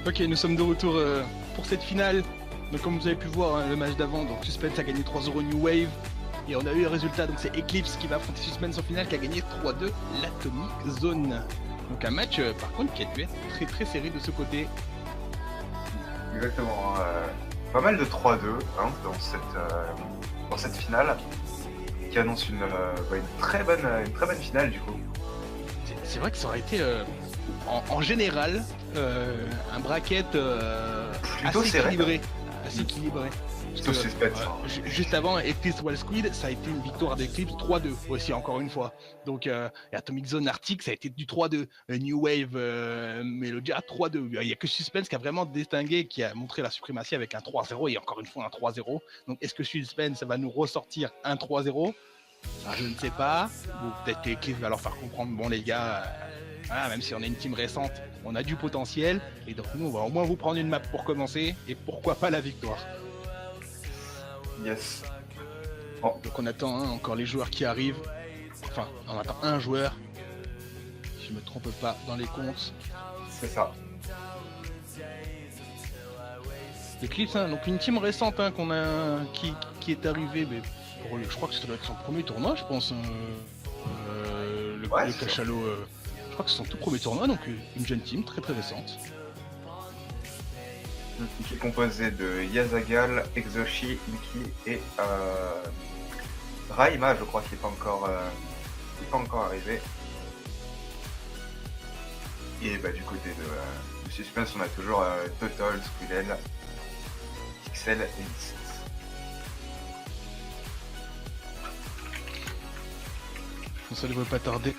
Ok, nous sommes de retour pour cette finale. Donc comme vous avez pu voir le match d'avant, donc Suspense a gagné 3-0 New Wave. Et on a eu le résultat, donc c'est Eclipse qui va affronter Suspense en finale, qui a gagné 3-2 l'Atomic Zone. Donc un match par contre qui a dû être très très serré de ce côté. Exactement. Pas mal de 3-2 dans cette finale qui annonce une très bonne finale du coup. C'est vrai que ça aurait été en général un bracket Plutôt assez serré. équilibré. Assez équilibré. Plutôt Suspense. Juste avant Eclipse Wall Squid, ça a été une victoire d'Eclipse 3-2 aussi encore une fois. Donc Atomic Zone Arctic, ça a été du 3-2. New Wave Melodia 3-2. Il n'y a que Suspense qui a vraiment distingué, qui a montré la suprématie avec un 3-0 et encore une fois un 3-0. Donc est-ce que Suspense va nous ressortir un 3-0 ? Ça, je ne sais pas. Ou peut-être que Eclipse va leur faire comprendre, bon les gars, voilà, même si on est une team récente, on a du potentiel. Et donc nous, on va au moins vous prendre une map pour commencer. Et pourquoi pas la victoire. Yes. Oh. Donc on attend encore les joueurs qui arrivent. Enfin, on attend un joueur. Si je me trompe pas dans les comptes. C'est ça. Eclipse, donc une team récente qu'on a, qui est arrivée, mais je crois que ça doit être son premier tournoi, je pense. Le Cachalot, je crois que c'est son tout premier tournoi, donc une jeune team très très récente. Qui est composé de Yazagal, Exoshi, Iki et Raima, je crois, qui n'est pas encore arrivé. Et du côté de Suspense, on a toujours Total, Squidel, Pixel et List. Ça devrait pas tarder.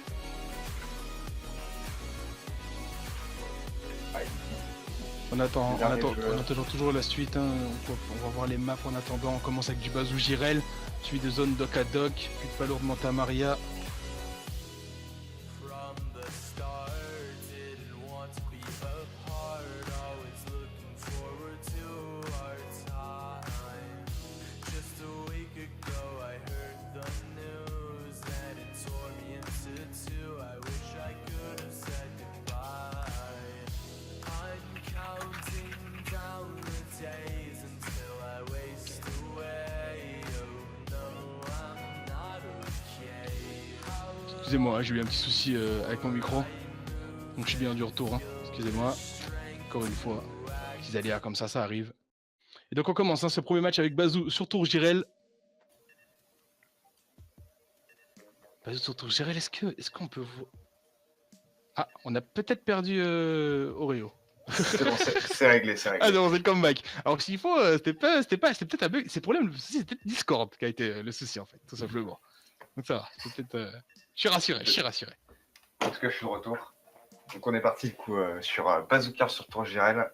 On attend toujours la suite, on va voir les maps en attendant. On commence avec du Bazou Jirel, suivi de Zone Doc à Doc, puis de Palourde Manta Maria. Excusez-moi, j'ai eu un petit souci avec mon micro. Donc je suis bien du retour, excusez-moi. Encore une fois, petits aléas comme ça arrive. Et donc on commence ce premier match avec Bazou sur Tour Jirel. Bazou sur Tour Jirel, est-ce qu'on peut voir... Ah, on a peut-être perdu Oreo. C'est bon, c'est réglé. Ah non, c'est le comeback. Alors s'il faut, c'était peut-être un bug. C'est problème, c'est peut-être Discord qui a été le souci en fait, tout simplement. Donc ça va, c'est peut-être... Je suis rassuré. En tout cas, je suis de retour. Donc on est parti du coup sur Bazooka sur Tour Jirel.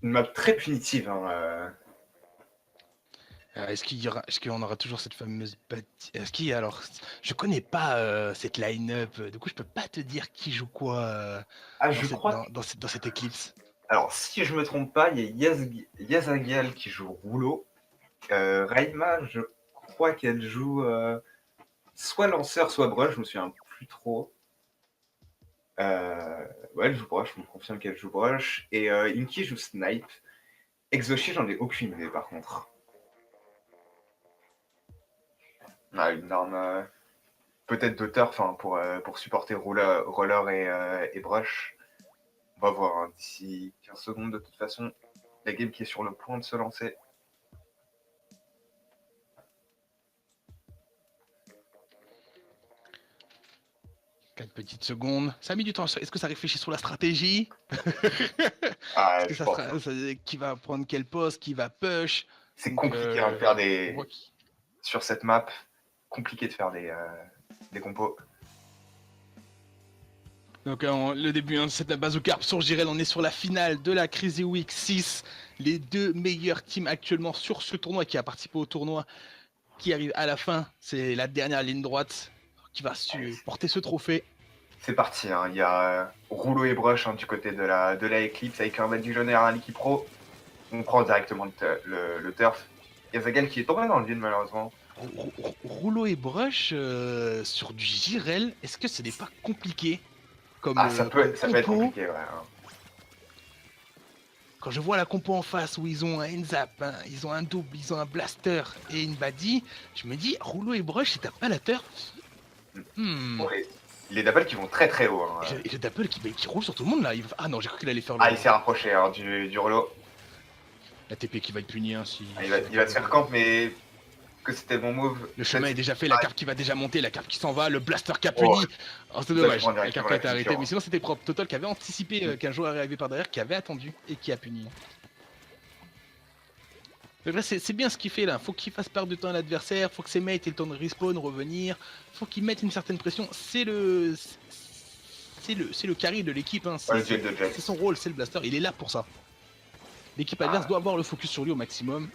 Une map très punitive. Est-ce qu'on aura toujours cette fameuse Est-ce qu'il y a alors... Je connais pas cette line-up, du coup je peux pas te dire qui joue quoi dans cette Eclipse. Alors si je me trompe pas, il y a Yazagal qui joue Rouleau. Raima, je crois qu'elle joue soit lanceur, soit brush, je me souviens plus trop. Ouais, elle joue brush, je me confirme qu'elle joue brush. Et Inky joue snipe. Exoshi, j'en ai aucune idée par contre. Ah, une arme peut-être de turf pour supporter roller et brush. On va voir d'ici 15 secondes de toute façon. La game qui est sur le point de se lancer. 4 petites secondes. Ça a mis du temps. Est-ce que ça réfléchit sur la stratégie? Qui va prendre quel poste? Qui va push? C'est compliqué de faire sur cette map. Compliqué de faire des compos. Donc le début, c'est la Bazooka sur Jirel. On est sur la finale de la Crazy Week 6. Les deux meilleures teams actuellement sur ce tournoi, qui a participé au tournoi, qui arrive à la fin. C'est la dernière ligne droite qui va porter ce trophée. C'est parti, il y a Rouleau et Brush du côté de la Eclipse avec un Legionnaire, un Licky Pro. On prend directement le turf. Il y a Zagal qui est tombé dans le vide malheureusement. Rouleau et Brush sur du Jirel, est-ce que ce n'est pas compliqué ça peut être compliqué, ouais. quand je vois la compo en face où ils ont un Enzap, hein, ils ont un double, ils ont un blaster et une badi, je me dis, Rouleau et Brush, si t'as pas la turf, Bon, les doubles qui vont très très haut. Hein. Et le Dapple qui roule sur tout le monde là. Ah non, j'ai cru qu'il allait faire le. Ah, il s'est rapproché hein, du Rolo. La TP qui va être punie. Hein, si, Il va se faire camp, mais que c'était bon move. Le chemin est déjà fait, la carte qui va déjà monter, la carte qui s'en va, le blaster qui a puni. Oh, c'est dommage, la carte qui a été arrêtée. Mais sinon, c'était propre. Total qui avait anticipé qu'un joueur arrivait par derrière, qui avait attendu et qui a puni. Mais vrai, c'est bien ce qu'il fait là. Faut qu'il fasse perdre du temps à l'adversaire, faut que ses mates aient le temps de respawn, revenir. Faut qu'il mette une certaine pression. C'est le carry de l'équipe. Hein. C'est son rôle, c'est le blaster. Il est là pour ça. L'équipe adverse doit avoir le focus sur lui au maximum.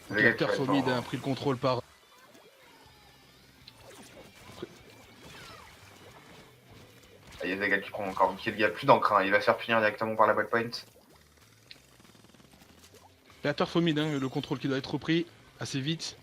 Le turf au mid a pris le contrôle par. Il y a des gars qui prend encore un kill, il n'y a plus d'encre, hein. Il va se faire punir directement par la bot point. La turf au mid, hein, le contrôle qui doit être repris assez vite.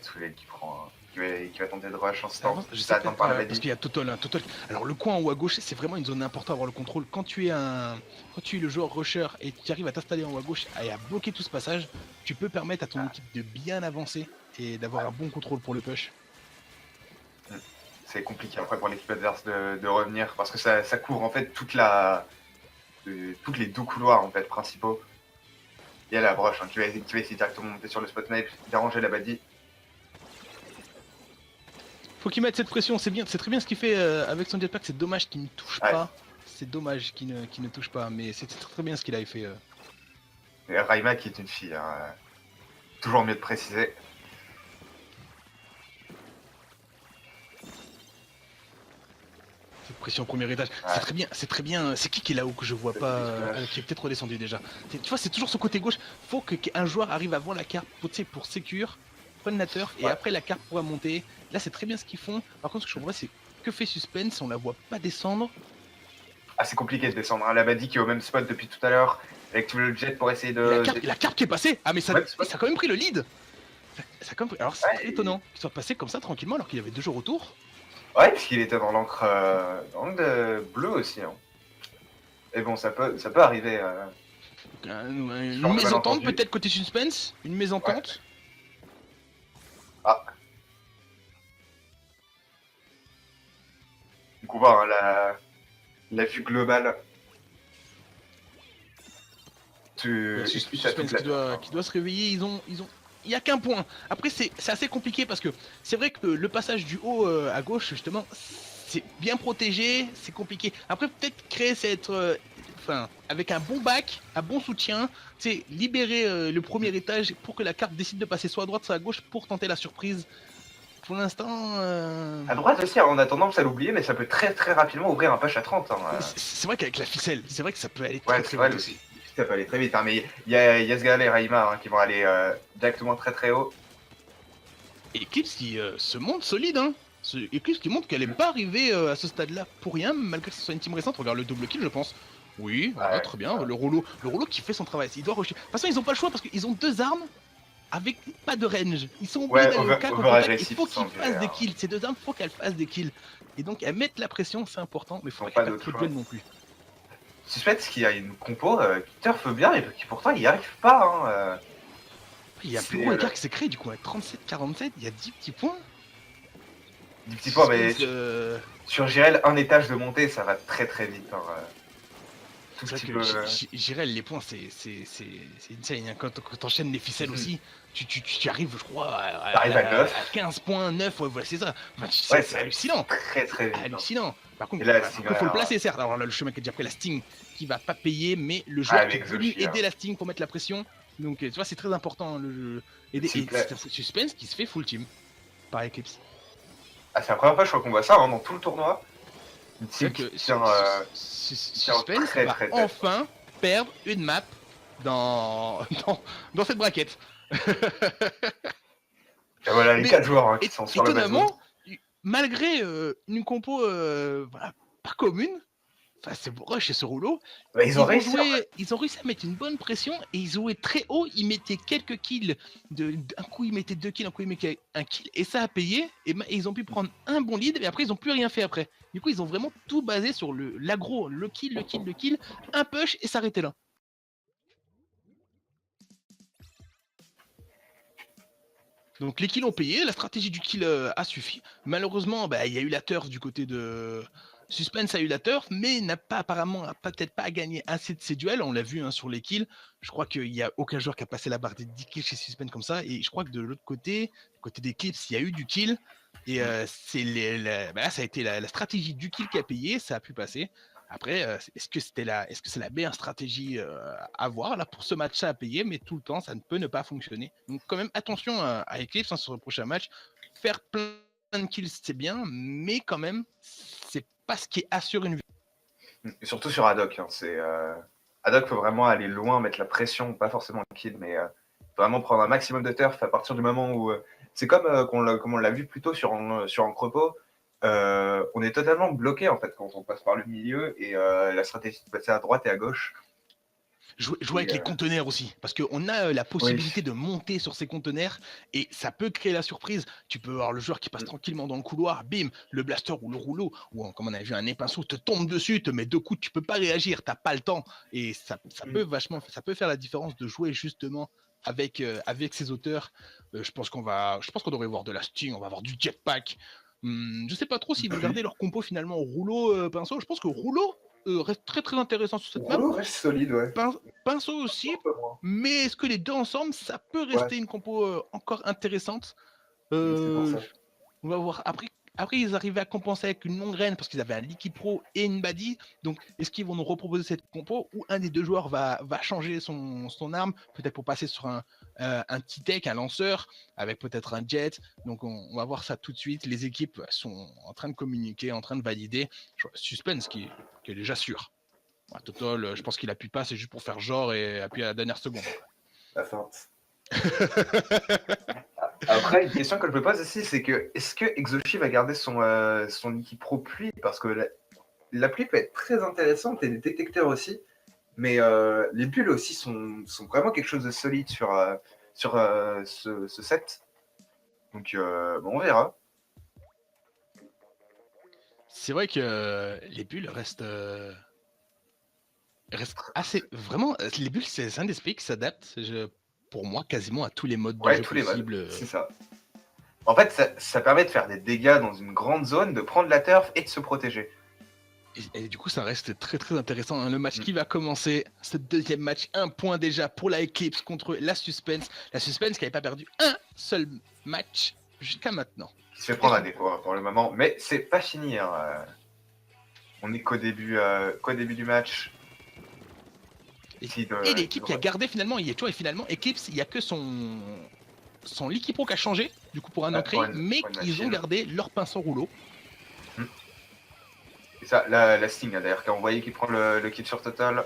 Souled qui prend. Qui va tenter de rush instant. Juste à attendre par la parce qu'il y a Total, hein, Total. Alors le coin en haut à gauche, c'est vraiment une zone importante à avoir le contrôle. Quand tu es le joueur rusher et tu arrives à t'installer en haut à gauche et à bloquer tout ce passage, tu peux permettre à ton équipe de bien avancer et d'avoir un bon contrôle pour le push. C'est compliqué après pour l'équipe adverse de revenir parce que ça couvre en fait toutes les deux couloirs en fait principaux. Il y a la broche hein, qui va essayer directement de monter sur le spot knife, déranger la badi. Faut qu'il mette cette pression, c'est bien, c'est très bien ce qu'il fait avec son jetpack, c'est dommage qu'il ne touche pas. C'est dommage qu'il ne touche pas, mais c'est très bien ce qu'il avait fait. Et Raima qui est une fille, hein, toujours mieux de préciser. Cette pression au premier étage, c'est très bien, c'est qui est là-haut que je vois pas, qui est peut-être redescendu déjà. Tu vois, c'est toujours ce côté gauche, faut qu'un joueur arrive avant la carte pour sécure, prenne la turf, et après la carte pourra monter. Là c'est très bien ce qu'ils font, par contre ce que je comprends c'est que fait Suspense, on la voit pas descendre. Ah c'est compliqué de descendre, hein. La badi qui est au même spot depuis tout à l'heure, avec tout le jet pour essayer de... La carte qui est passée, ah mais ça a quand même pris le lead. Ça a quand même pris... Alors c'est très étonnant qu'il soit passé comme ça tranquillement alors qu'il avait 2 joueurs autour. Ouais, parce qu'il était dans l'encre bleue aussi. Hein. Et bon, ça peut arriver. Une mésentente peut-être côté Suspense. Une mésentente. Ouais. Ah. Donc on voit hein, la vue globale. Suspense qui doit se réveiller. Ils ont... Il n'y a qu'un point. Après, c'est assez compliqué parce que c'est vrai que le passage du haut à gauche, justement, c'est bien protégé, c'est compliqué. Après, peut-être créer cette... avec un bon back, un bon soutien, c'est libérer le premier étage pour que la carte décide de passer soit à droite, soit à gauche pour tenter la surprise. Pour l'instant... À droite aussi, on a tendance à l'oublier, mais ça peut très très rapidement ouvrir un push à 30. Hein. C'est vrai qu'avec la ficelle, c'est vrai que ça peut aller très vite aussi. Ça peut aller très vite, hein, mais il y a Yasgal et Raima hein, qui vont aller directement très très haut. Et Eclipse qui se montre solide, hein. Eclipse qui montre qu'elle n'est pas arrivée à ce stade-là pour rien, malgré que ce soit une team récente. Regarde le double kill, je pense. Oui, voilà, très bien. Le rouleau qui fait son travail. Il doit rusher. De toute façon, ils n'ont pas le choix parce qu'ils ont 2 armes avec pas de range. Ils sont obligés d'aller au 4 il faut qu'ils fassent des kills. Ces 2 armes, il faut qu'elles fassent des kills. Et donc, elles mettent la pression, c'est important, mais il faut pas qu'elles perdent de non plus. Suspense qu'il y a une compo qui turfe bien et qui pourtant il n'y arrive pas. Hein, il y a un plus gros écart qui s'est créé du coup avec 37-47, il y a 10 petits points. 10 petits points, mais sur Jirel, un étage de montée, ça va très très vite. Hein, tout c'est vrai que Jirel, les points, c'est insane. Hein. Quand t'enchaînes les ficelles aussi, tu arrives, je crois, à 9. 15 points, 9, ouais, voilà, c'est ça. Enfin, c'est hallucinant. Très très vite. Hallucinant. Par contre, il faut le placer, certes. Alors là, le chemin qui a déjà pris la Sting, qui va pas payer, mais le joueur qui est venu aider la Sting pour mettre la pression. Donc, tu vois, c'est très important. Et c'est un Suspense qui se fait full team par Eclipse. Ah, c'est la première fois, je crois qu'on voit ça hein, dans tout le tournoi. C'est que Suspense va enfin perdre une map dans cette braquette. Et voilà les 4 joueurs hein, qui sont sur le base. Étonnamment, malgré une compo pas commune, c'est rush et ce rouleau. Ouais, ils ont réussi. Ils ont réussi à mettre une bonne pression et ils jouaient très haut. Ils mettaient quelques kills. Un coup, ils mettaient 2 kills, un coup, ils mettaient 1 kill. Et ça a payé. Et ils ont pu prendre un bon lead. Et après, ils n'ont plus rien fait après. Du coup, ils ont vraiment tout basé sur l'aggro, le kill, un push et s'arrêter là. Donc les kills ont payé, la stratégie du kill a suffi. Malheureusement, il y a eu la turf du côté de Suspense, a eu la turf, mais n'a pas apparemment peut-être pas gagné assez de ses duels. On l'a vu sur les kills. Je crois qu'il n'y a aucun joueur qui a passé la barre des 10 kills chez Suspense comme ça. Et je crois que de l'autre côté, du côté des clips, il y a eu du kill. Et c'est là, ça a été la stratégie du kill qui a payé, ça a pu passer. Après, est-ce que c'est la meilleure stratégie à voir là pour ce match-là à payer, mais tout le temps, ça ne peut ne pas fonctionner. Donc quand même, attention à Eclipse sur le prochain match. Faire plein de kills, c'est bien, mais quand même, c'est pas ce qui assure une vie. Et surtout sur Haddock. Haddock faut vraiment aller loin, mettre la pression, pas forcément un kill, mais vraiment prendre un maximum de turf à partir du moment où... c'est comme on l'a vu plus tôt sur Entrepôt. On est totalement bloqué en fait quand on passe par le milieu et la stratégie de passer à droite et à gauche. Jouer avec les conteneurs aussi, parce qu'on a la possibilité de monter sur ces conteneurs et ça peut créer la surprise. Tu peux avoir le joueur qui passe tranquillement dans le couloir, bim, le blaster ou le rouleau, ou comme on a vu un épinceau te tombe dessus, te met 2 coups, tu peux pas réagir, t'as pas le temps. Et ça peut faire la différence de jouer justement avec ces auteurs. Je pense qu'on devrait voir de la sting, on va avoir du jetpack. Je sais pas trop s'ils vont garder leur compo finalement rouleau pinceau. Je pense que rouleau reste très très intéressant sur cette map. Rouleau reste solide, ouais. Pinceau aussi, mais est-ce que les deux ensemble, ça peut rester une compo encore intéressante? On va voir. Après, ils arrivaient à compenser avec une longue reine parce qu'ils avaient un Licky Pro et une Badi. Donc, est-ce qu'ils vont nous reproposer cette compo ou un des deux joueurs va changer son arme, peut-être pour passer sur un T-Tech, un lanceur, avec peut-être un jet. Donc, on va voir ça tout de suite. Les équipes sont en train de communiquer, en train de valider. Suspense qui est déjà sûr. Total, je pense qu'il appuie pas, c'est juste pour faire genre et appuyer à la dernière seconde. La feinte. Après, une question que je me pose aussi, c'est que est-ce que Exoshi va garder son équipe pro pluie? Parce que la pluie peut être très intéressante et les détecteurs aussi, mais les bulles aussi sont vraiment quelque chose de solide sur ce set. Donc, on verra. C'est vrai que les bulles restent assez... Vraiment, les bulles, c'est un des specs qui s'adapte, pour moi, quasiment à tous les modes de jeu possibles. C'est ça. En fait, ça permet de faire des dégâts dans une grande zone, de prendre la turf et de se protéger. Et du coup, ça reste très très intéressant. Le match qui va commencer, ce deuxième match, 1 point déjà pour la Eclipse contre la Suspense. La Suspense qui n'avait pas perdu un seul match jusqu'à maintenant. Qui se fait prendre à défaut pour le moment, mais c'est pas fini. On est qu'au début du match. Et l'équipe qui a gardé finalement, finalement, Eclipse, il n'y a que son Licky Pro qui a changé, du coup pour un ancré, mais ils ont gardé leur pinceau rouleau. Et ça, la Sting d'ailleurs, qui a envoyé qui prend le kill sur Total.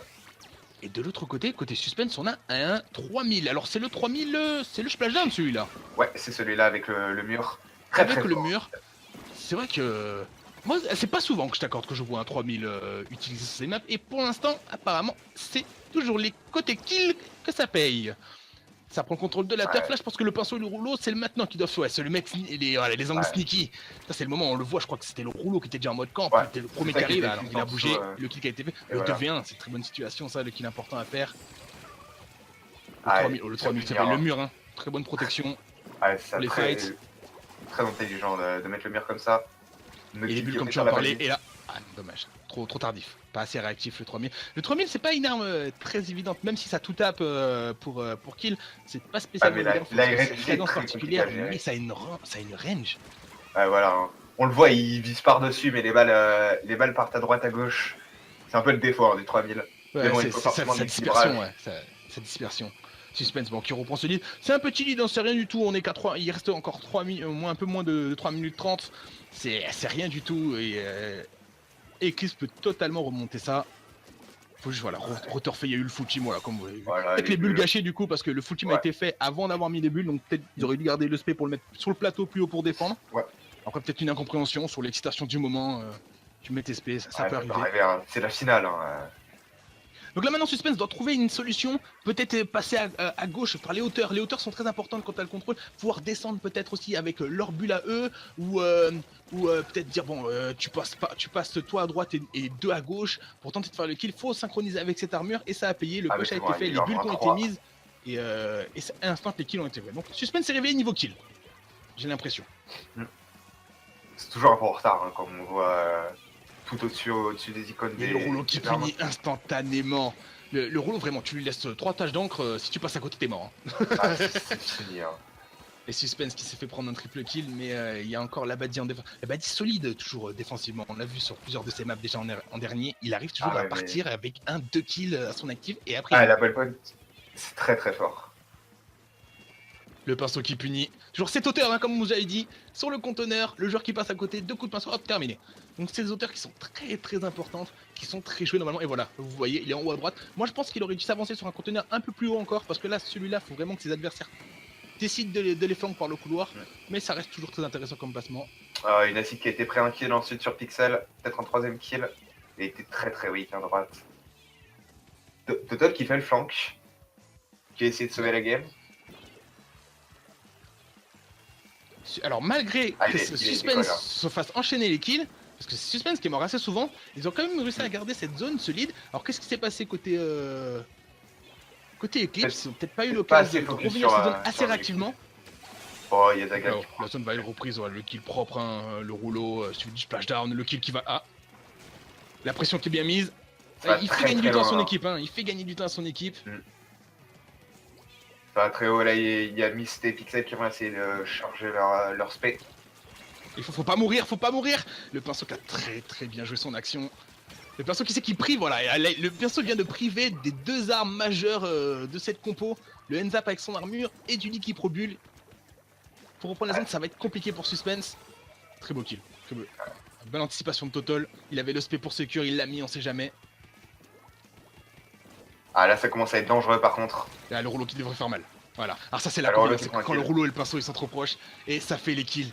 Et de l'autre côté Suspense, on a un 3000. Alors c'est le 3000, c'est le splashdown celui-là. Ouais, c'est celui-là avec le mur. Avec le mur. C'est vrai que... Moi, c'est pas souvent que je t'accorde que je vois un 3000 utiliser ces maps. Et pour l'instant, apparemment, c'est toujours les côtés kill que ça paye. Ça prend le contrôle de la turf. Là, je pense que le pinceau et le rouleau, c'est le maintenant qui doivent... Ouais, c'est le mec, les angles sneaky. Ça, c'est le moment où on le voit. Je crois que c'était le rouleau qui était déjà en mode camp. C'était le premier qui arrive. Alors, il a bougé. Le kill qui a été fait. Le 2v1, c'est une très bonne situation, ça. Le kill important à faire. Le 3000, c'est le mur. Hein. Très bonne protection. Les fights. Très intelligent de mettre le mur comme ça. Et les bulles, comme tu en parlais, et là, dommage, trop tardif, pas assez réactif le 3000. Le 3000, c'est pas une arme très évidente, même si ça tout tape pour kill, c'est pas spécialement évident. C'est une cadence particulière, mais ça a une range. Voilà, hein. On le voit, il vise par-dessus, mais les balles partent à droite, à gauche. C'est un peu le défaut du 3000. Ouais, sa dispersion, sa dispersion. Suspense, qui reprend ce lead. C'est un petit lead, c'est rien du tout. On est qu'à 3. Il reste encore 3 un peu moins de 3 minutes 30. C'est rien du tout. Et Eclipse peut totalement remonter ça. Faut juste, returfer. Il y a eu le full team, comme vous avez vu. Peut-être les bulles gâchées du coup, parce que le full team a été fait avant d'avoir mis les bulles. Donc peut-être ils auraient dû garder le spé pour le mettre sur le plateau plus haut pour défendre. Après, peut-être une incompréhension sur l'excitation du moment. Tu mets tes SP, ça Ouais, peut ça peut arriver. arriver, hein. C'est la finale. Hein. Donc là maintenant Suspense doit trouver une solution, peut-être passer à gauche, faire les hauteurs. Les hauteurs sont très importantes quand tu as le contrôle, pouvoir descendre peut-être aussi avec leur bulle à eux, ou peut-être dire bon tu passes toi à droite et deux à gauche pour tenter de faire le kill. Faut synchroniser avec cette armure et ça a payé, le Ah, mais push a c'est été bon, fait, il les en bulles a qui ont été 3. mises et c'est instant les kills ont été faits. Donc Suspense est réveillé niveau kill, j'ai l'impression. C'est toujours un peu en retard hein, quand on voit tout au-dessus des icônes Et des le rouleau qui des armes. punit instantanément. Le rouleau vraiment, tu lui laisses 3 taches d'encre, si tu passes à côté t'es mort. Hein. Ah, c'est fini. Hein. Et Suspense qui s'est fait prendre un triple kill, mais il y a encore Labadie en défense. Labadie solide toujours défensivement, on l'a vu sur plusieurs de ses maps déjà en dernier, il arrive toujours Ah à ouais, partir mais... avec 1-2 kills à son actif et après Ah, la belle point, c'est très très fort. le pinceau qui punit. Toujours cette hauteur, hein, comme vous avez dit, sur le conteneur, le joueur qui passe à côté, 2 coups de pinceau, hop, terminé. Donc c'est des hauteurs qui sont très très importantes, qui sont très jouées normalement, et voilà, vous voyez, il est en haut à droite. Moi je pense qu'il aurait dû s'avancer sur un conteneur un peu plus haut encore, parce que là, celui-là, il faut vraiment que ses adversaires décident de les flanquer par le couloir, mais ça reste toujours très intéressant comme placement. Une acide qui a été pris un kill ensuite sur Pixel, peut-être un troisième kill. Il a été très très weak à droite. Total qui fait le flank, qui a essayé de sauver la game. Alors malgré que ce il est Suspense là. se fasse enchaîner les kills, parce que c'est Suspense qui est mort assez souvent, ils ont quand même réussi à garder cette zone solide. Alors qu'est-ce qui s'est passé côté Eclipse? Ils n'ont peut-être pas eu l'occasion de revenir cette zone assez réactivement. Oh, il y a Daga. Oh, la zone va être reprise, ouais, le kill propre, hein, le rouleau, suivi du splashdown, le kill qui va à. La pression qui est bien mise. Il fait gagner du temps à son équipe, hein. Il fait gagner du temps à son équipe. Ça va très haut, là il y a Mist et Pixel qui vont essayer de charger leur spec. Il faut pas mourir, faut pas mourir. Le pinceau qui a très très bien joué son action. Le perso qui sait qu'il prive, voilà, le perso vient de priver des 2 armes majeures de cette compo, le Enzap avec son armure et du Liquid Pro Bull. Pour reprendre la zone, ça va être compliqué pour Suspense. Très beau kill, très beau. Bonne anticipation de Total, il avait le SP pour secure, il l'a mis, on sait jamais. Ah là ça commence à être dangereux par contre. Là, le rouleau qui devrait faire mal. Voilà, alors ça c'est la combinaison, c'est quand le rouleau et le pinceau ils sont trop proches et ça fait les kills.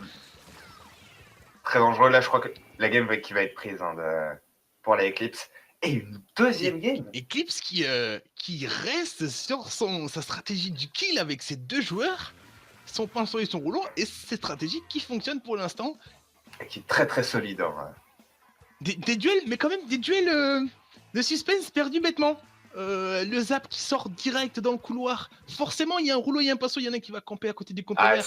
Très dangereux, là je crois que la game qui va être prise hein, pour la Eclipse. Et une deuxième game. Eclipse qui reste sur sa stratégie du kill avec ses 2 joueurs, son pinceau et son rouleau, et cette stratégie qui fonctionne pour l'instant. Et qui est très très solide. Hein. Des duels, mais quand même des duels de Suspense perdus bêtement. Le zap qui sort direct dans le couloir. Forcément, il y a un rouleau, il y a un pinceau, il y en a qui va camper à côté des conteneurs.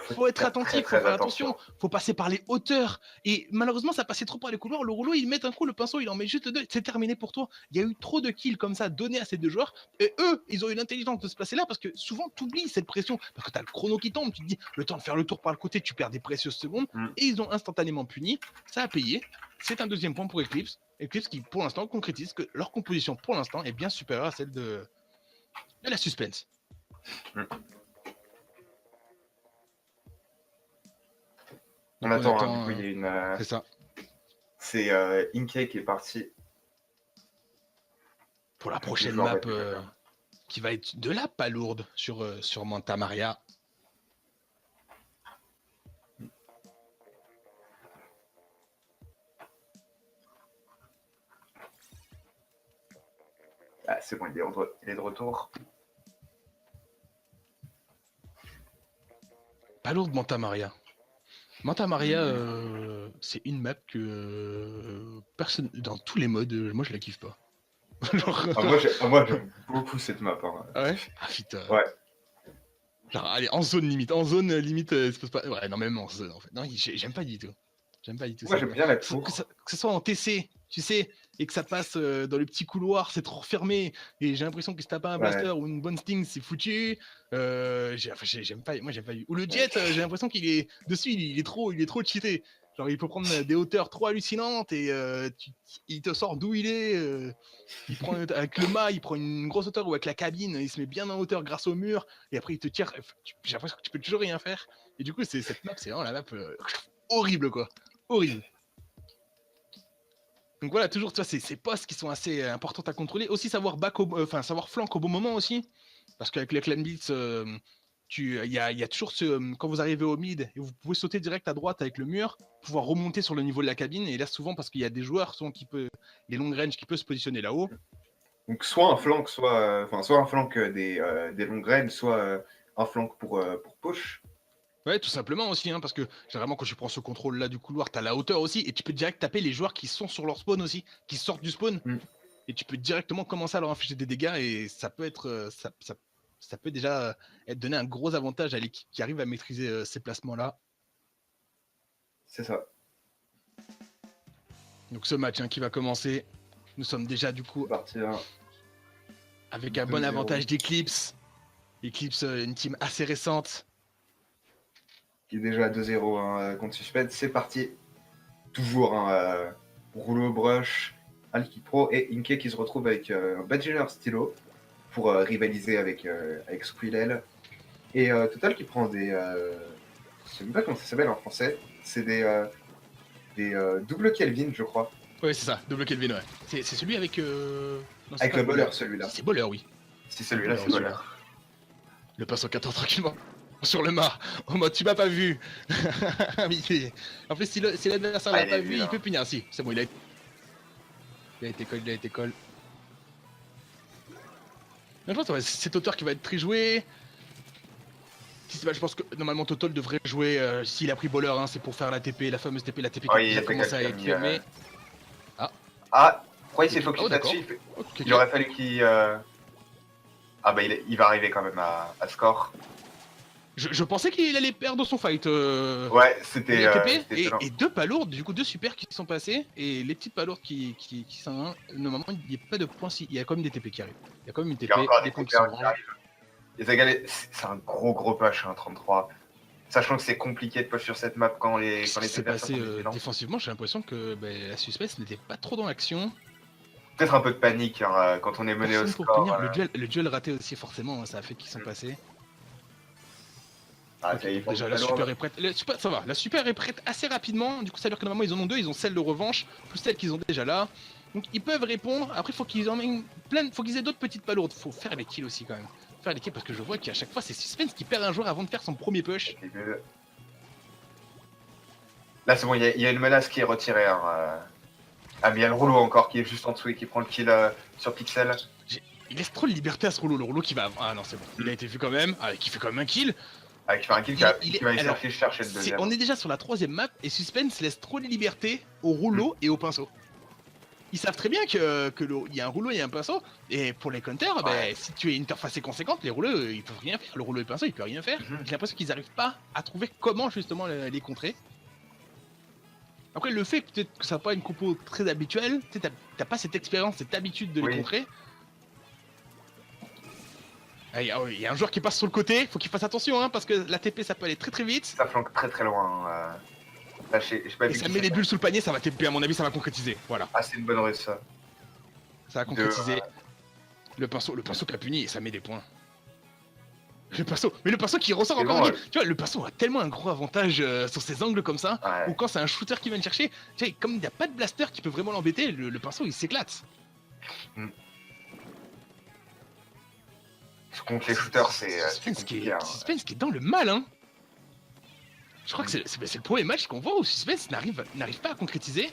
Faut être attentif, faut faire attention. Faut passer par les hauteurs. Et malheureusement, ça passait trop par les couloirs. Le rouleau, il met un coup, le pinceau, il en met juste 2. C'est terminé pour toi. Il y a eu trop de kills comme ça donnés à ces 2 joueurs. Et eux, ils ont eu l'intelligence de se placer là parce que souvent, tu oublies cette pression. Parce que tu as le chrono qui tombe. Tu te dis, le temps de faire le tour par le côté, tu perds des précieuses secondes. Et ils ont instantanément puni. Ça a payé. C'est un 2e point pour Eclipse. Eclipse qui, pour l'instant, concrétise que leur composition, pour l'instant, est bien supérieure à celle de la Suspense. On attend, hein, du coup, il y a une... C'est ça. C'est Inkey qui est parti. Pour la prochaine map qui va être de la palourde sur Manta Maria. Ah, c'est bon, il est de retour. Palourde Manta Maria. Manta Maria, c'est une map que personne, dans tous les modes, moi je la kiffe pas. Genre... moi j'aime beaucoup cette map. Hein. Ah ouais. Ah putain. Ouais. Genre, allez, en zone limite, c'est pas... Ouais, non, même en zone en fait. Non, j'aime pas du tout. Moi j'aime bien la tour. Que ce soit en TC, tu sais, et que ça passe dans le petit couloir, c'est trop fermé. Et j'ai l'impression que si t'as pas un blaster ou une bonne sting, c'est foutu. J'aime pas. Moi j'aime pas. Ou le jet, j'ai l'impression qu'il est dessus, il est trop cheaté. Genre il peut prendre des hauteurs trop hallucinantes et il te sort d'où il est. Il prend avec le mât, il prend une grosse hauteur ou avec la cabine, il se met bien en hauteur grâce au mur et après il te tire. J'ai l'impression que tu peux toujours rien faire. Et du coup cette map, c'est vraiment la map horrible quoi. Horrible. Donc voilà, toujours tu vois, ces postes qui sont assez importants à contrôler. Aussi savoir savoir flank au bon moment aussi. Parce qu'avec les Clan Blitz, il y a toujours quand vous arrivez au mid, et vous pouvez sauter direct à droite avec le mur, pouvoir remonter sur le niveau de la cabine. Et là, souvent, parce qu'il y a des joueurs les long range qui peuvent se positionner là-haut. Donc soit un flank, soit un flank des longues range, soit un flank pour push. Ouais, tout simplement aussi, hein, parce que généralement, quand tu prends ce contrôle-là du couloir, t'as la hauteur aussi, et tu peux direct taper les joueurs qui sont sur leur spawn aussi, qui sortent du spawn. Et tu peux directement commencer à leur infliger des dégâts, et ça peut être ça peut déjà être donner un gros avantage à l'équipe qui arrive à maîtriser ces placements-là. C'est ça. Donc ce match qui va commencer, nous sommes déjà du coup avec un bon avantage d'Eclipse. Eclipse, une team assez récente. Qui est déjà 2-0 contre Suspense. C'est parti. Toujours Rouleau, Brush, Alki Pro et Inke qui se retrouve avec un Badger Stylo pour rivaliser avec Squirrel. Et Total qui prend des... je sais même pas comment ça s'appelle en français. C'est des double Kelvin, je crois. Ouais, c'est ça, double Kelvin, ouais. C'est celui avec... Non, avec le bowler, celui-là. C'est bowler, oui. C'est celui-là, c'est bowler. Le passant 14 tranquillement sur le mât, en mode tu m'as pas vu. En plus, si l'adversaire l'a pas vu, il peut punir. Si, c'est bon, il a été call. Mais je pense que c'est Total qui va être très joué. Je pense que normalement Total devrait jouer, s'il a pris bowler, c'est pour faire la TP, la fameuse TP, la TP qui a commencé à être fermée. Pourquoi il s'est focus là-dessus? Il aurait fallu qu'il... Ah bah il va arriver quand même à score. Je pensais qu'il allait perdre son fight. Ouais, c'était... et deux palourdes, du coup deux super qui sont passés, et les petites palourdes qui sont... Normalement, il n'y a pas de points, il y a quand même des TP qui arrivent. Il y a quand même une TP, des points qui sont c'est un gros push, 33. Sachant que c'est compliqué de push sur cette map quand les c'est passé défensivement, j'ai l'impression que la Suspense n'était pas trop dans l'action. Peut-être un peu de panique quand on est mené au score. Le duel raté aussi forcément, ça a fait qu'ils sont passés. Déjà la super est prête. Ça va, la super est prête assez rapidement. Du coup ça veut dire que normalement ils en ont deux, ils ont celle de revanche, plus celle qu'ils ont déjà là. Donc ils peuvent répondre. Après faut qu'ils emmènent faut qu'ils aient d'autres petites palourdes. Faut faire les kills aussi quand même. Faire les kills parce que je vois qu'à chaque fois c'est Suspense qui perd un joueur avant de faire son premier push. Là c'est bon, il y a une menace qui est retirée. Ah mais il y a le rouleau encore qui est juste en dessous et qui prend le kill sur Pixel. Il laisse trop de liberté à ce rouleau. Le rouleau qui va... Ah non c'est bon, il a été vu quand même, qui fait quand même un kill. Qui fait un kill qui va essayer de chercher le deuxième. On est déjà sur la troisième map et Suspense laisse trop de liberté au rouleau et au pinceau. Ils savent très bien qu'il y a un rouleau et un pinceau, et pour les counters, si tu es interfacé conséquente, les rouleaux ils peuvent rien faire. Le rouleau et le pinceau ils peuvent rien faire. J'ai l'impression qu'ils n'arrivent pas à trouver comment justement les contrer. Après le fait que ça n'a pas une compo très habituelle, t'as pas cette expérience, cette habitude de les contrer. Il y a un joueur qui passe sur le côté, faut qu'il fasse attention parce que la TP ça peut aller très vite. Ça flanque très loin. Là, et ça met les bulles sous le panier, ça va TP à mon avis, ça va concrétiser. Voilà. Ah c'est une bonne race ça. Ça va concrétiser. Le pinceau qui a puni et ça met des points. Le pinceau qui ressort encore un kill. Tu vois, le pinceau a tellement un gros avantage sur ses angles comme ça, ou quand c'est un shooter qui vient le chercher, tu sais, comme il n'y a pas de blaster qui peut vraiment l'embêter, le pinceau il s'éclate. Contre les shooters, c'est compliqué. Suspense qui est dans le mal, Je crois que c'est le premier match qu'on voit où Suspense n'arrive pas à concrétiser.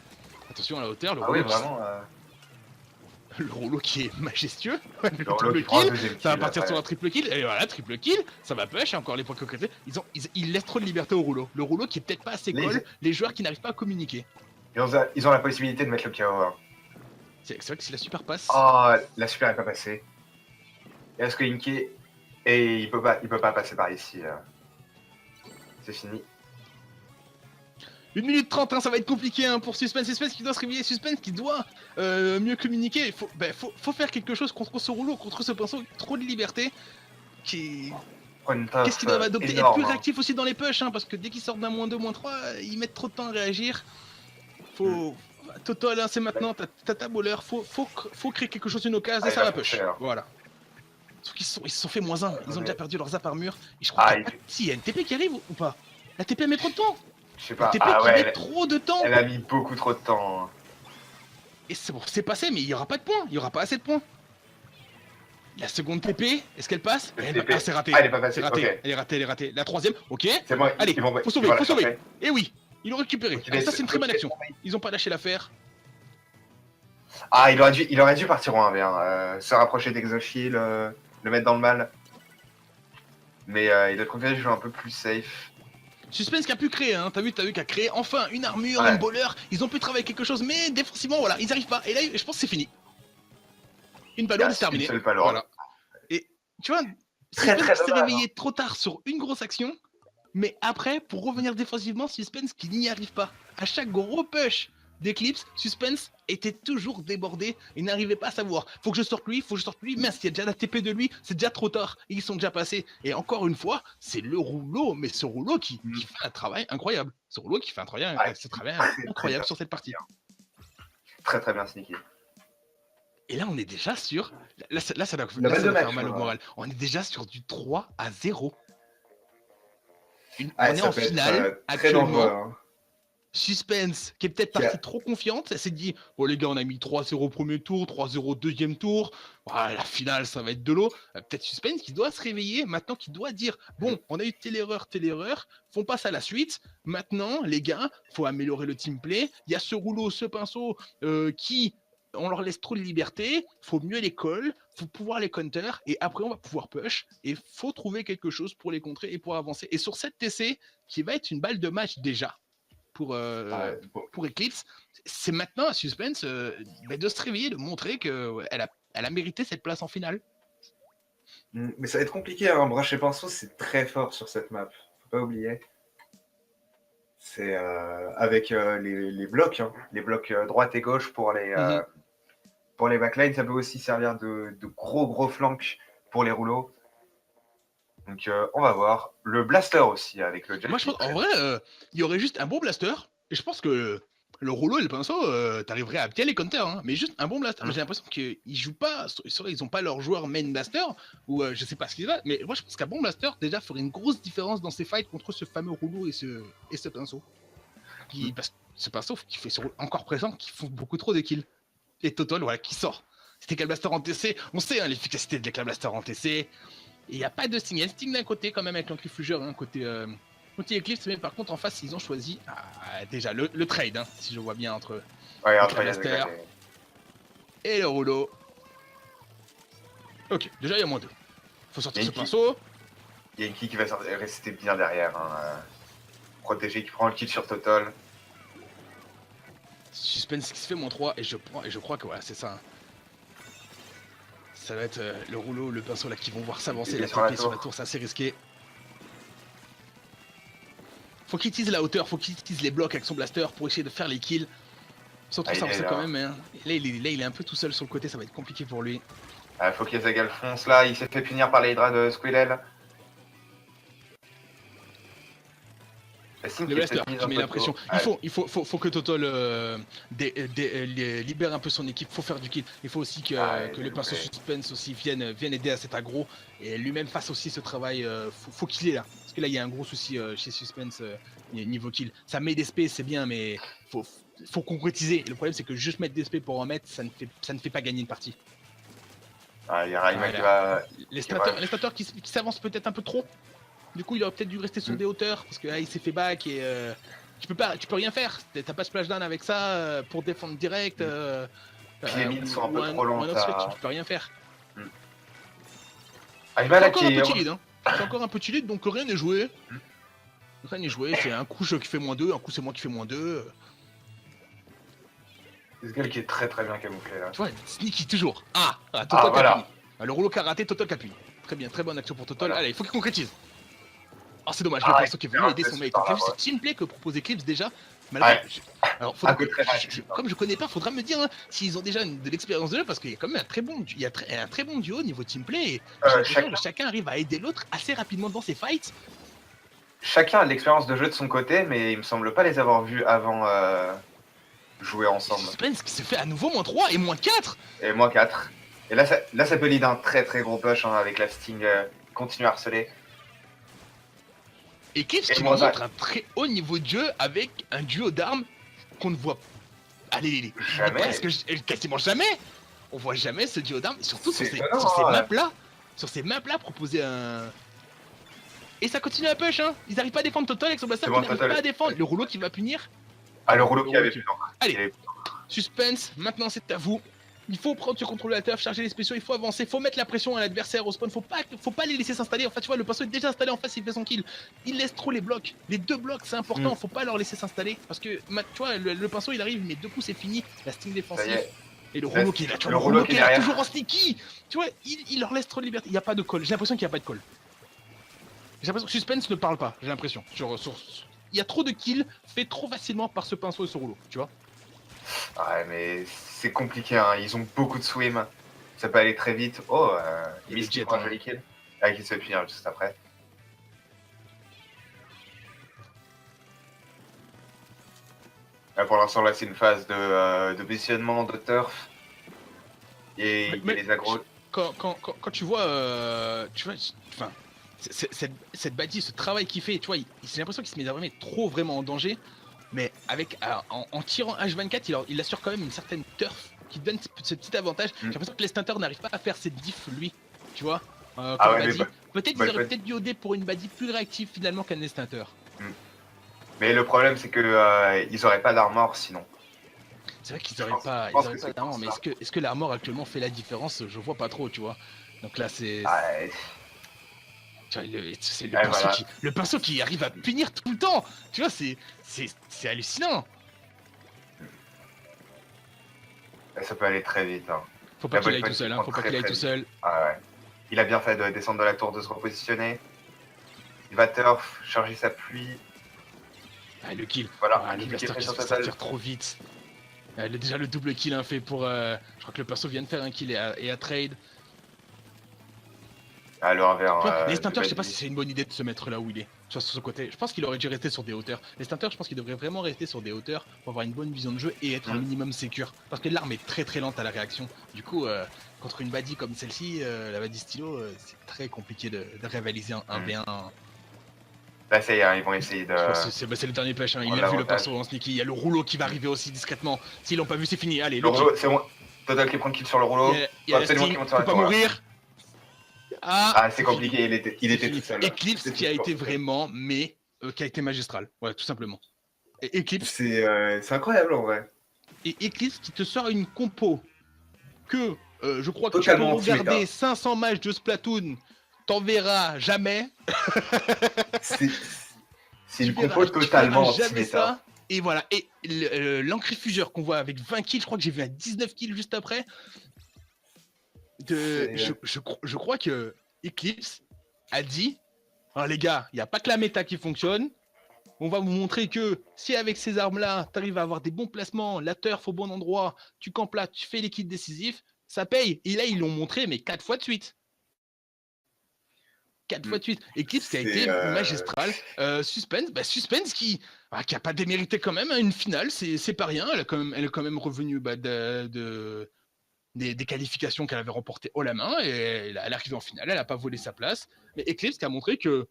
Attention à la hauteur, le rouleau. Vraiment. Le rouleau qui est majestueux. Le triple kill, ça va partir sur un triple kill. Et voilà, triple kill, ça va push. Encore les points concrétisés. Ils laissent trop de liberté au rouleau. Le rouleau qui est peut-être pas assez call. Les joueurs qui n'arrivent pas à communiquer. Ils ont la possibilité de mettre le KO. C'est vrai que si la super passe. Oh, la super est pas passée. Est-ce que Inky et il peut pas passer par ici. C'est fini. 1 minute 30, ça va être compliqué pour Suspense. Suspense qui doit se réveiller, Suspense qui doit mieux communiquer. Faut faire quelque chose contre ce rouleau, contre ce pinceau. Trop de liberté. Qu'est-ce qu'il doit adopter? Être plus réactif aussi dans les pushs, parce que dès qu'ils sortent d'un -2, -3, ils mettent trop de temps à réagir. Total, c'est maintenant, t'as ta bowler, faut créer quelque chose, une occasion, et ça va push. Voilà. Sauf qu'ils se sont fait -1, ils ont déjà perdu leurs zap armure. Et je crois qu'il y a une TP qui arrive ou pas? La TP elle met trop de temps. Je sais pas. La TP qui met trop de temps. Elle a mis beaucoup trop de temps. Et c'est bon, c'est passé, mais il y aura pas de points, il y aura pas assez de points. La seconde TP, est-ce qu'elle passe? TP. Ah, c'est raté. Ah, elle est pas passée, C'est raté, ok. elle est ratée. La troisième, ok. C'est bon, Allez, ils vont faut sauver, la faut sauver. chercher. Et oui, ils l'ont récupéré. Ok, Ah, ça, c'est une très bonne ok. action. Ils ont pas lâché l'affaire. Ah, il aurait dû partir en 1v1, se rapprocher d'Exoshield, le mettre dans le mal. Mais il a préféré jouer un peu plus safe. Suspense qui a pu créer, hein. T'as vu qu'a créé enfin une armure, Ouais. une bowler. Ils ont pu travailler quelque chose, mais défensivement, voilà, ils arrivent pas. Et là, je pense que c'est fini. Une palourde, c'est terminé. Une seule palourde. Voilà. Et tu vois, Très, Suspense très qui s'est dommage, réveillé trop tard sur une grosse action, mais après, pour revenir défensivement, Suspense qui n'y arrive pas. À chaque gros push d'Eclipse, Suspense était toujours débordé et n'arrivait pas à savoir. Faut que je sorte lui, mince, il y a déjà la TP de lui, c'est déjà trop tard, ils sont déjà passés. Et encore une fois, c'est le rouleau, mais ce rouleau qui fait un travail incroyable. Ce rouleau qui fait un travail, incroyable sur cette partie. Très très bien sneaky. Et là, on est déjà sur... Là, ça doit faire mal au moral. On est déjà sur du 3-0. On est en finale, actuellement. Hein. Suspense, qui est peut-être partie trop confiante, elle s'est dit, bon les gars, on a mis 3-0 premier tour, 3-0 deuxième tour, la finale, ça va être de l'eau. Peut-être Suspense qui doit se réveiller, maintenant qui doit dire, bon, on a eu telle erreur, on passe à la suite. Maintenant, les gars, faut améliorer le team play. Il y a ce rouleau, ce pinceau qui... On leur laisse trop de liberté, faut mieux les call, faut pouvoir les counter, et après on va pouvoir push, et faut trouver quelque chose pour les contrer et pour avancer. Et sur cette TC, qui va être une balle de match déjà, pour Eclipse, c'est maintenant à Suspense de se réveiller, de montrer qu'elle a mérité cette place en finale. Mais ça va être compliqué, hein. Brush et Pinceau, c'est très fort sur cette map, faut pas oublier. C'est avec les blocs, hein. Les blocs droite et gauche pour les backlines, ça peut aussi servir de gros flanks pour les rouleaux. Donc on va voir. Le blaster aussi avec le jet. Moi je pense, en vrai, il y aurait juste un bon blaster, et je pense que le rouleau et le pinceau, t'arriverais à bien les counter, hein, mais juste un bon blaster. J'ai l'impression qu'ils jouent pas, ils ont pas leur joueur main blaster, ou je sais pas ce qu'il va, mais moi je pense qu'un bon blaster déjà ferait une grosse différence dans ces fights contre ce fameux rouleau et ce pinceau. Parce que ce pinceau qui fait encore présent, qui font beaucoup trop de kills. Et Total, voilà, qui sort. C'était Clan Blaster en TC, on sait hein, l'efficacité de Clan Blaster en TC. Et il n'y a pas de Sting, il y a Sting d'un côté quand même avec l'Ancrifugeur, hein, côté Eclipse, mais par contre en face ils ont choisi déjà le trade, hein, si je vois bien entre Clan Blaster et le rouleau. Ok, déjà il y a moins 2. Faut sortir ce pinceau. Il y a une qui va rester bien derrière, hein, protégé qui prend le kill sur Total. Suspense qui se fait -3 et je crois que voilà c'est ça. Hein. Ça va être le rouleau, le pinceau là qui vont voir s'avancer, la TP sur la tour, c'est assez risqué. Faut qu'il utilise la hauteur, faut qu'il utilise les blocs avec son blaster pour essayer de faire les kills. Sans trop s'avancer quand même, hein. Là il est un peu tout seul sur le côté, ça va être compliqué pour lui. Faut qu'il Zagal fonce là, il s'est fait punir par les Hydra de Squirrel. Le blaster qui met la pression. Il faut que Total libère un peu son équipe, faut faire du kill. Il faut aussi que le pinceau Suspense aussi vienne aider à cet aggro et lui-même fasse aussi ce travail. Faut qu'il est là. Parce que là il y a un gros souci chez Suspense niveau kill. Ça met des SP, c'est bien, mais faut concrétiser. Le problème c'est que juste mettre des SP pour en mettre, ça ne fait pas gagner une partie. Il y a Raima qui va... Les stateurs qui s'avancent peut-être un peu trop. Du coup, il aurait peut-être dû rester sur des hauteurs parce que il s'est fait back et tu peux rien faire. T'as pas splashdown avec ça pour défendre direct. Puis les mines sont un peu trop longs. Tu peux rien faire. C'est encore un petit lead, donc rien n'est joué. Rien n'est joué. C'est un coup qui fait -2, un coup c'est moi qui fais -2. C'est ce gars qui est très bien camouflé là. Tu vois, sneaky toujours. Total voilà. Le rouleau karaté, Total Capuille. Très bien, très bonne action pour Total. Voilà. Allez, il faut qu'il concrétise. C'est dommage, le pinceau qui est venu aider son mate. T'as vu ce team play que propose Eclipse déjà? Alors, comme je connais pas, faudra me dire hein, s'ils ont déjà de l'expérience de jeu parce qu'il y a quand même un très bon duo niveau team play. Et chacun arrive à aider l'autre assez rapidement dans ses fights. Chacun a de l'expérience de jeu de son côté, mais il me semble pas les avoir vus avant jouer ensemble. Suspense qui se fait à nouveau -3 et -4. Et -4. Et là, ça peut lead un très grand push hein, avec la Sting continue à harceler. Eclipse qui montre un très haut niveau de jeu avec un duo d'armes qu'on ne voit quasiment jamais. on voit jamais ce duo d'armes, surtout sur C'est ces, étonnant, sur ces hein, maps-là. Sur ces maps-là, proposer un... Et ça continue à push, hein. Ils arrivent pas à défendre Total avec son blaster, C'est qui bon, n'arrive Total. pas à défendre. Le rouleau qui va punir. Ah, le rouleau Le qui avait rouleau plus d'encre. Allez, suspense, maintenant c'est à vous. Il faut prendre ce contrôle de la turf, charger les spéciaux, il faut avancer, il faut mettre la pression à l'adversaire au spawn, faut pas les laisser s'installer. En fait, tu vois, le pinceau est déjà installé en face, il fait son kill. Il laisse trop les blocs. Les 2 blocs, c'est important, faut pas leur laisser s'installer. Parce que, tu vois, le pinceau il arrive, mais 2 coups c'est fini. La sting défensive. Et le rouleau qui est là, tu vois, le rouleau qui est là, toujours en sneaky. Tu vois, il leur laisse trop de liberté. Il n'y a pas de call, j'ai l'impression qu'il n'y a pas de call. J'ai l'impression que Suspense ne parle pas, j'ai l'impression. Il y a trop de kills faits trop facilement par ce pinceau et ce rouleau, tu vois. Ouais, mais c'est compliqué, hein. Ils ont beaucoup de swim. Ça peut aller très vite. Oh, Et Miss le qui jet, prend un hein. joli kill. Ah, qui se finit juste après. Là, pour l'instant, là, c'est une phase de positionnement, de turf. Et Mais les agros. quand tu vois, enfin, cette bâtisse, ce travail qu'il fait, tu vois, j'ai l'impression qu'il se met vraiment en danger, mais avec, en tirant H24, il assure quand même une certaine turf qui donne ce petit avantage. J'ai l'impression que les stunters n'arrivent pas à faire cette diff, lui, tu vois. Ah ouais, Peut-être ils auraient peut-être dû OD pour une badie plus réactive finalement qu'un stunters. Mais le problème, c'est que ils auraient pas d'armor sinon. C'est vrai qu'ils auraient pas d'armor, mais est-ce que l'armor actuellement fait la différence? Je vois pas trop, tu vois. Donc là, c'est. Ouais. C'est le, Ouais, pinceau voilà. le pinceau qui arrive à punir tout le temps. Tu vois, c'est hallucinant. Ça peut aller très vite. Hein. Faut pas qu'il aille tout seul, hein. Faut pas qu'il aille tout seul. Ah ouais. Il a bien fait de descendre de la tour, de se repositionner. Il va turf, charger sa pluie. Ah, le kill. Voilà, Ah, le blaster qui se tire trop vite. Déjà le double kill hein, fait pour... je crois que le perso vient de faire un kill et à trade. Ah, le envers. Les stunters, je sais pas si c'est une bonne idée de se mettre là où il est. Tu vois, sur ce côté. Je pense qu'il aurait dû rester sur des hauteurs. Les stunters, je pense qu'ils devraient vraiment rester sur des hauteurs pour avoir une bonne vision de jeu et être un minimum sécure. Parce que l'arme est très lente à la réaction. Du coup, contre une badie comme celle-ci, la badie stylo, c'est très compliqué de rivaliser un 1v1. Là, ça y est, ils vont essayer de. C'est le dernier push, hein. Il a vu le perso en sneaky. Il y a le rouleau qui va arriver aussi discrètement. S'ils l'ont pas vu, c'est fini. Allez, le rouleau, c'est bon. Total qui prend le kill sur le rouleau. Il y a la sting, faut pas mourir. Ah, c'est compliqué, il était tout seul. Eclipse qui a été vraiment, qui a été magistral. Ouais, tout simplement. Et Eclipse. C'est incroyable en vrai. Et Eclipse qui te sort une compo que je crois que totalement tu peux regarder 500 matchs de Splatoon, t'en verras jamais. C'est une compo totalement anti-méta. Et voilà, et l'encrifugeur qu'on voit avec 20 kills, je crois que j'ai vu un 19 kills juste après. Je crois que Eclipse a dit oh, les gars, il n'y a pas que la méta qui fonctionne. On va vous montrer que si avec ces armes-là, tu arrives à avoir des bons placements, la turf au bon endroit, tu campes là, tu fais les kills décisifs, ça paye. Et là, ils l'ont montré, mais 4 fois de suite. 4 fois de suite. Eclipse qui a été magistral. Suspense qui a pas démérité quand même. Hein, une finale, c'est pas rien. Elle est quand même revenue des qualifications qu'elle avait remportées haut la main. Et elle arrive en finale, elle n'a pas volé sa place. Mais Eclipse qui a montré que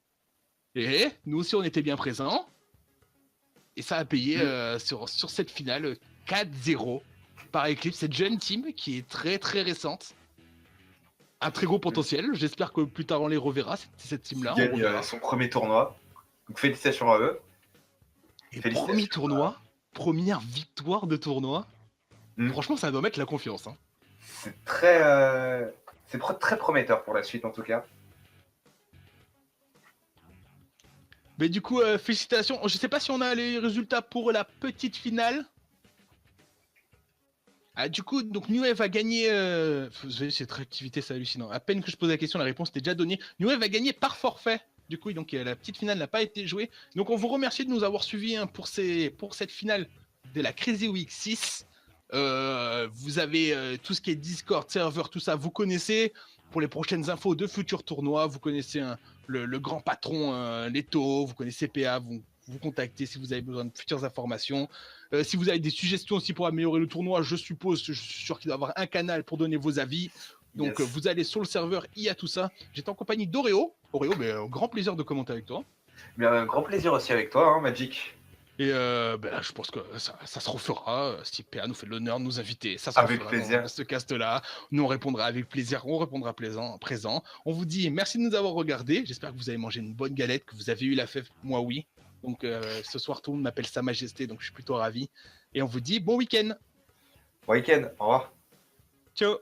nous aussi, on était bien présents. Et ça a payé sur cette finale 4-0 par Eclipse, cette jeune team qui est très récente. Un très gros potentiel. J'espère que plus tard on les reverra, cette team-là. Il gagne son premier tournoi. Donc félicitations à eux. Et premier tournoi, première victoire de tournoi. Franchement, ça doit mettre la confiance. Hein. C'est très prometteur pour la suite en tout cas. Mais du coup, félicitations. Je sais pas si on a les résultats pour la petite finale. Ah, du coup, donc New Wave a gagné. Vous voyez, cette réactivité, c'est hallucinant. À peine que je pose la question, la réponse était déjà donnée. New Wave a gagné par forfait. Du coup, donc la petite finale n'a pas été jouée. Donc, on vous remercie de nous avoir suivis hein, pour cette finale de la Crazy Week 6. Vous avez tout ce qui est Discord, serveur, tout ça, vous connaissez. Pour les prochaines infos de futurs tournois, vous connaissez le grand patron Leto, vous connaissez PA, vous contactez si vous avez besoin de futures informations. Si vous avez des suggestions aussi pour améliorer le tournoi, je suis sûr qu'il doit y avoir un canal pour donner vos avis. Donc vous allez sur le serveur, il y a tout ça. J'étais en compagnie d'Oreo. Oreo, mais grand plaisir de commenter avec toi. Bien, grand plaisir aussi avec toi, hein, Magic. Et là, je pense que ça se refera. Si PA nous fait l'honneur de nous inviter, ça se Avec refera plaisir. dans ce cast-là. Nous, on répondra avec plaisir, on répondra présent. On vous dit merci de nous avoir regardés. J'espère que vous avez mangé une bonne galette, que vous avez eu la fève. Moi, oui. Donc, ce soir, tout le monde m'appelle Sa Majesté, donc je suis plutôt ravi. Et on vous dit bon week-end. Bon week-end, au revoir. Ciao.